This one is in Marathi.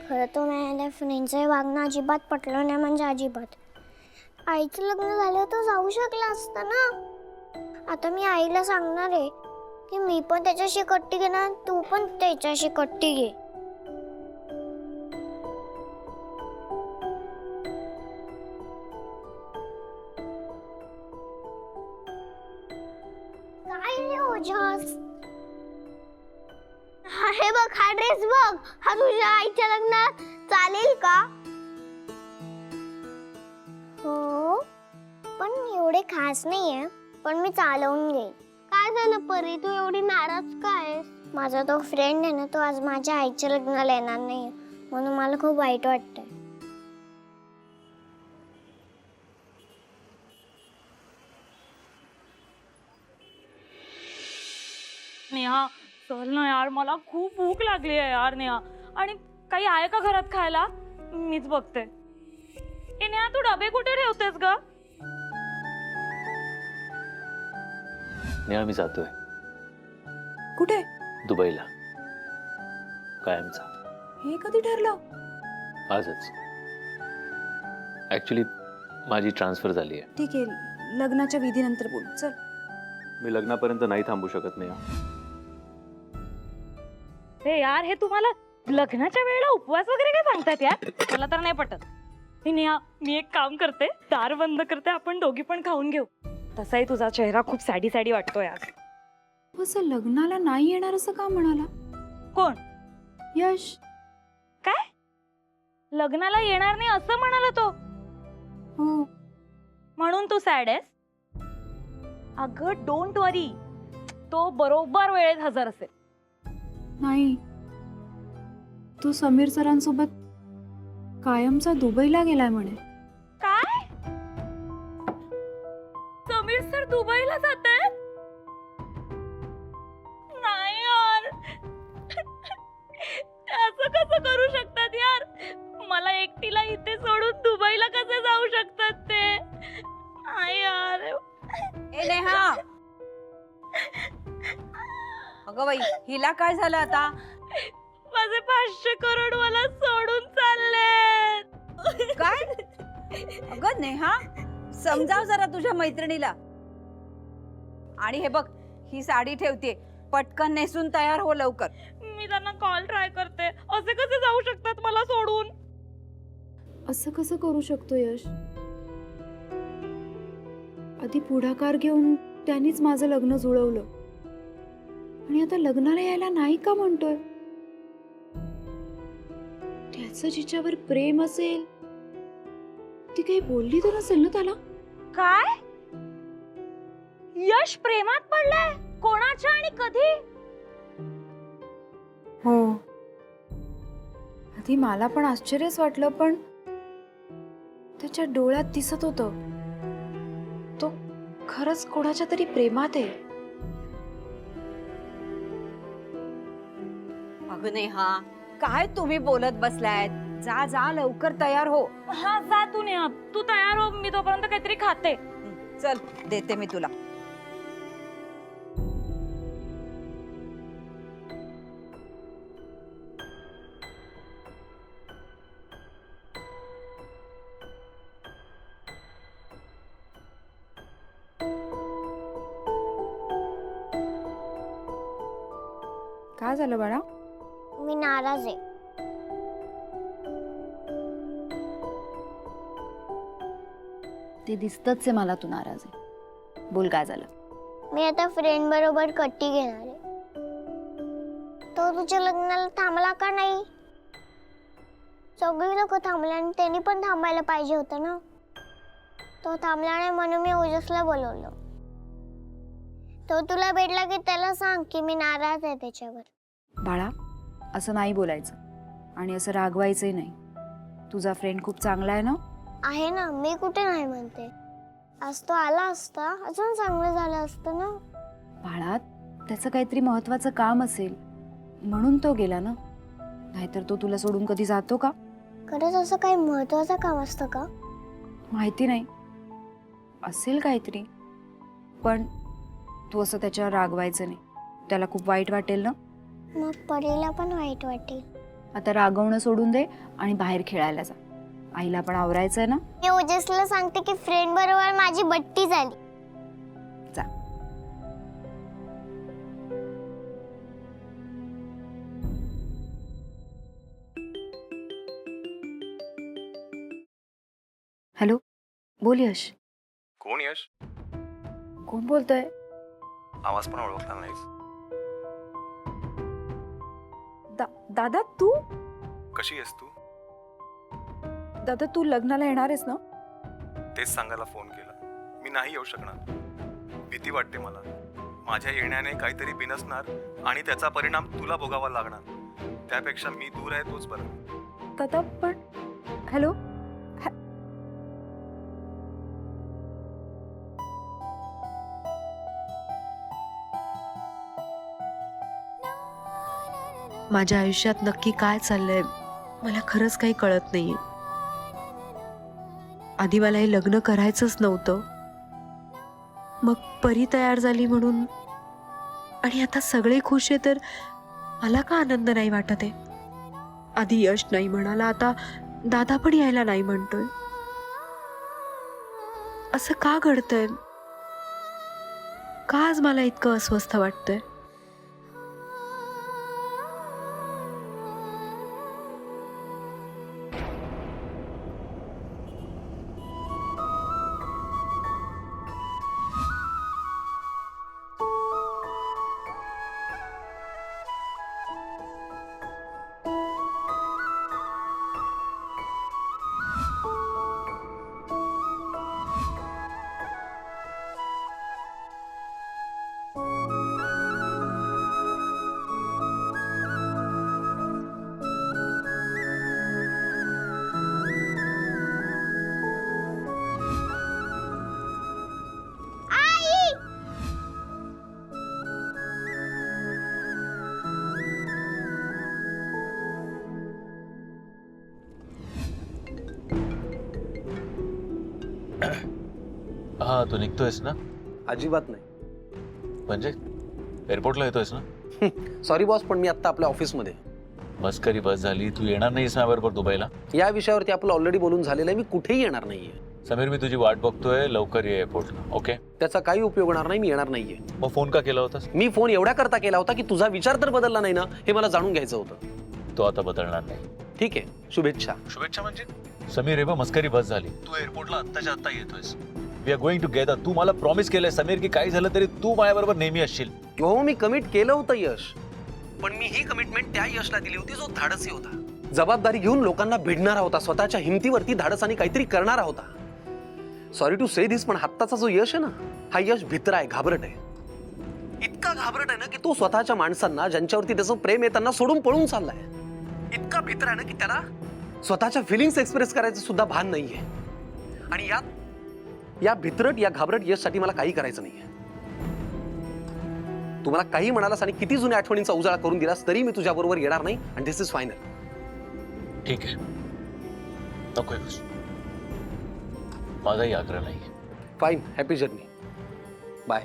खरं तर माझ्या फ्रेंडचं वागणं अजिबात पटलं नाही, म्हणजे अजिबात. आईचं लग्न झालं तर जाऊ शकलं असतं ना. आता मी आईला सांगणार आहे की मी पण त्याच्याशी कट्टी घेणार, तू पण त्याच्याशी कट्टी घे. काय रे ओजस, हे बघ, हा ड्रेस बघ, हा तुझ्या आईच्या लग्नात चालेल का? हो, पण एवढे खास नाहीये, पण मी चालवून घेईन. काय झालं परी, तू एवढी नाराज का आहेस? माझा तो फ्रेंड आहे ना, तो आज माझ्या आईच्या लग्नाला येणार नाही, म्हणून मला खूप वाईट वाटतंय. नेहा चल ना यार, मला खूप भूक लागली आहे यार नेहा. आणि काही आहे का घरात खायला? मीच बघते. ए नेहा, तू डबे कुठे ठेवतेस ग? नेहा मी जातोय कुठे? दुबईला, कायमचा. हे कधी ठरलं? आजच. ऍक्च्युली माझी ट्रान्सफर झाली आहे. ठीक आहे, लग्नाच्या विधीनंतर बोलू. चल. मी लग्नापर्यंत नाही थांबू शकत नेहा. हे यार, हे तुम्हाला लग्नाच्या वेळेला उपवास वगैरे काय सांगतात यार? मला तर नाही पटत. हे नेहा, मी एक काम करते, दार बंद करते, आपण दोघी पण खाऊन घेऊ. तसाही तुझा चेहरा खूप सॅडी सॅडी वाटतोय आज. असं लग्नाला नाही येणार असं का म्हणाला? कोण? यश. काय? लग्नाला येणार नाही असं म्हणाला तो? हो. म्हणून तू सॅड आहेस? अगं डोंट वरी, तो बरोबर वेळेत हजर असेल. नाही, तो समीर सरांसोबत कायमचा दुबईला गेलाय म्हणे. काय? समीर सर दुबईला जात आहेत? नाही यार, असं कसं करू शकतात यार? मला एकटीला इथे सोडून दुबईला कसे जाऊ शकतात ते? नाही यार. ए नेहा, अगं बाई, हिला काय झालं आता? माझे 500 करोड मला सोडून चालले. काय? अगं नेहा, समजाव जरा तुझ्या मैत्रिणीला. आणि हे बघ, ही साडी ठेवते, पटकन नेसून तयार हो लवकर. मी त्यांना कॉल ट्राय करते. असे कसे जाऊ शकतात मला सोडून? असं कसं करू शकतो यश? आधी पुढाकार घेऊन त्यांनीच माझं लग्न जुळवलं, आणि आता लग्नाला यायला नाही का म्हणतोय? त्याचं जिच्यावर प्रेम असेल, ती काही बोलली तर नसेल ना त्याला? काय? यश प्रेमात पडलाय? कोणाच्या आणि कधी? हो. आधी मला पण आश्चर्यच वाटलं, पण त्याच्या डोळ्यात दिसत होतं तो खरंच कोणाच्या तरी प्रेमात आहे. अगं नेहा, काय तुम्ही बोलत बसलायत? जा जा लवकर तयार हो. हा जा तू नेहा, तू तयार हो, मी तोपर्यंत काहीतरी खाते. चल, देते मी तुला. काय झालं बाळा? मी नाराज आहे. ते दिसतच आहे मला तू नाराज आहे. बोल, काय झालं? मी आता फ्रेंड बरोबर कट्टी घेणार आहे. तो तुझ्या लग्नाला थांबला का नाही? सगळी लोक थांबले आणि त्यांनी पण थांबायला पाहिजे होतं ना. तो थांबला नाही म्हणून मी ओजसला बोलवलं. तो तुला भेटला की त्याला सांग की मी नाराज आहे त्याच्यावर. बाळा, असं नाही बोलायचं, आणि असं रागवायचंही नाही. तुझा फ्रेंड खूप चांगला आहे ना? आहे ना, मी कुठे नाही म्हणते. आज तो आला असता अजून चांगलं झालं असतं ना. बाळा, त्याचं काहीतरी महत्वाचं काम असेल म्हणून तो गेला ना, नाहीतर तो तुला सोडून कधी जातो का? खरंच असं काही महत्वाचं काम असतं का? माहिती नाही, असेल काहीतरी. पण तू असं त्याच्यावर रागवायचं नाही, त्याला खूप वाईट वाटेल ना. मग परीला पण वाईट वाटेल. आता रागवणं सोडून दे आणि बाहेर खेळायला जा. आईला पण आवरायचंय ना. मी ओजसला सांगते की फ्रेंड बरोबर माझी बट्टी झाली. जा. हॅलो, बोल यश. कोण यश? कोण बोलतोय? आवाज पण ओळखला नाहीस. दादा तू? कशी आहेस तू? दादा तू लग्नाला येणार आहेस ना? तेच सांगायला फोन केला. मी नाही येऊ शकणार. भीती वाटते मला. माझ्या येण्याने काहीतरी बिनसणार आणि त्याचा परिणाम तुला भोगावा लागणार. त्यापेक्षा मी दूर आहे तोच बरं. दादा पण हॅलो. माझ्या आयुष्यात नक्की काय चाललंय मला खरंच काही कळत नाहीये. आधी मला हे लग्न करायचंच नव्हतं, मग परी तयार झाली म्हणून, आणि आता सगळे खुश आहे तर मला का आनंद नाही वाटत आहे. आधी यश नाही म्हणाला, आता दादा पण यायला नाही म्हणतोय. असं का घडतंय? का आज मला इतकं अस्वस्थ वाटतंय? हा, तू निघतोयस ना? अजिबात नाही. म्हणजे एअरपोर्टला येतोयस ना? सॉरी बॉस, पण मी आता आपल्या ऑफिसमध्ये. मस्करी बस झाली. तू येणार नाहीस माझ्याबरोबर दुबईला? या विषयावरती आपलं ऑलरेडी बोलून झालेलं आहे. मी कुठेही येणार नाहीये. समीर, मी तुझी वाट बघतोय. लवकर ये एअरपोर्टला. ओके? त्याचा काही उपयोग होणार नाही. मी येणार नाहीये. मग फोन का केला होतास? मी फोन एवढ्या करता केला होता की तुझा विचार तर बदलला नाही ना, हे मला जाणून घ्यायचं होतं. तो आता बदलणार नाही. ठीक आहे, शुभेच्छा. शुभेच्छा म्हणजे? समीर, हे बघ, मस्करी बस झाली. तू एअरपोर्टला आत्ताच्या आत्ता येतोयस. We are going together. तू मला प्रॉमिस केलंय समीर की काही झालं तरी तू माझ्याबरोबर नेहमी असशील. हो, मी कमिट केलं होतं यश, पण मी ही कमिटमेंट त्या यशला दिली होती जो धाडसी होता, जबाबदारी घेऊन लोकांना भिडणारा होता, स्वतःच्या हिमतीवरती धाडसाने काहीतरी करणारा होता. सॉरी टू से दिस, पण आत्ताचा जो यश आहे ना, हा यश भित्रा आहे, घाबरट आहे. इतका घाबरट आहे ना की तो स्वतःच्या माणसांना, ज्यांच्यावरती त्याचं प्रेम आहे, त्यांना सोडून पळून चाललाय. इतका भित्रा आहे ना की त्याला स्वतःच्या फिलिंग्स एक्सप्रेस करायचं सुद्धा भान नाहीये. आणि या भित्रट, या घाबरट यशसाठी मला काही करायचं नाहीये. तुम्हाला काही म्हणालास आणि किती जुन्या आठवणींचा उजाळा करून दिलास तरी मी तुझ्या बरोबर येणार नाही. आणि दिस इज फायनल. ठीक आहे, नको येऊस. माझाही आग्रह नाहीये. फाईन. Happy journey. बाय.